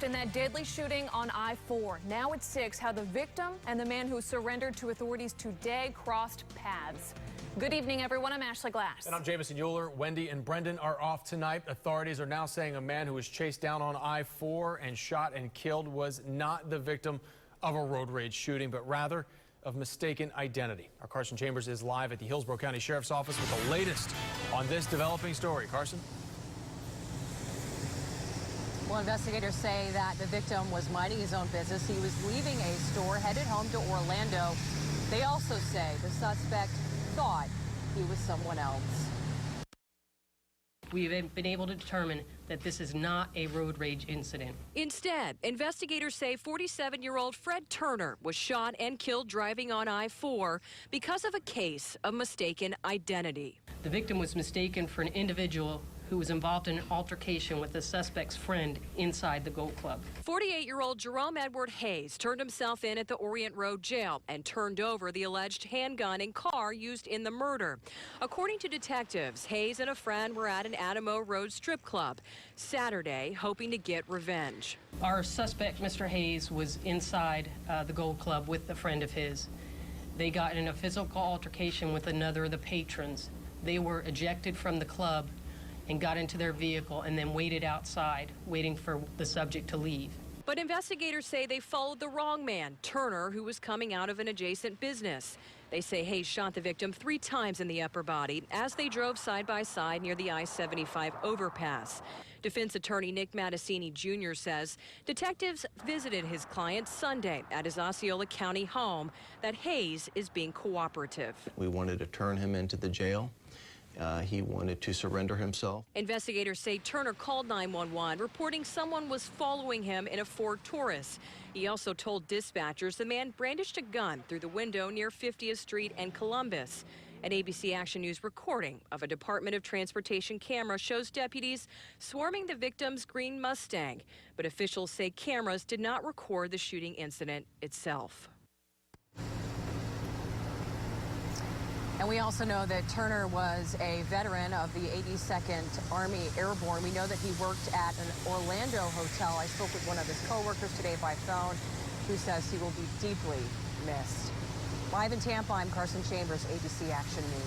First, in that deadly shooting on I-4. Now at 6, how the victim and the man who surrendered to authorities today crossed paths. Good evening, everyone. I'm Ashley Glass. And I'm Jamison Euler. Wendy and Brendan are off tonight. Authorities are now saying a man who was chased down on I-4 and shot and killed was not the victim of a road rage shooting, but rather of mistaken identity. Our Carson Chambers is live at the Hillsborough County Sheriff's Office with the latest on this developing story. Carson? Well, investigators say that the victim was minding his own business. He was leaving a store, headed home to Orlando. They also say the suspect thought he was someone else. We've been able to determine that this is not a road rage incident. Instead, investigators say 47-year-old Fred Turner was shot and killed driving on I-4 because of a case of mistaken identity. The victim was mistaken for an individual who was involved in an altercation with the suspect's friend inside the Gold Club. 48-year-old Jerome Edward Hayes turned himself in at the Orient Road jail and turned over the alleged handgun and car used in the murder. According to detectives, Hayes and a friend were at an Adamo Road strip club Saturday, hoping to get revenge. Our suspect, Mr. Hayes, was inside the Gold Club with a friend of his. They got in a physical altercation with another of the patrons. They were ejected from the club and got into their vehicle and then waited outside, waiting for the subject to leave. But investigators say they followed the wrong man, Turner, who was coming out of an adjacent business. They say Hayes shot the victim 3 times in the upper body as they drove side by side near the I-75 overpass. Defense attorney Nick Mattasini Jr. says detectives visited his client Sunday at his Osceola County home, that Hayes is being cooperative. We wanted to turn him into the jail. He wanted to surrender himself. Investigators say Turner called 911, reporting someone was following him in a Ford Taurus. He also told dispatchers the man brandished a gun through the window near 50th Street and Columbus. An ABC Action News recording of a Department of Transportation camera shows deputies swarming the victim's green Mustang, but officials say cameras did not record the shooting incident itself. And we also know that Turner was a veteran of the 82nd Army Airborne. We know that he worked at an Orlando hotel. I spoke with one of his coworkers today by phone, who says he will be deeply missed. Live in Tampa, I'm Carson Chambers, ABC Action News.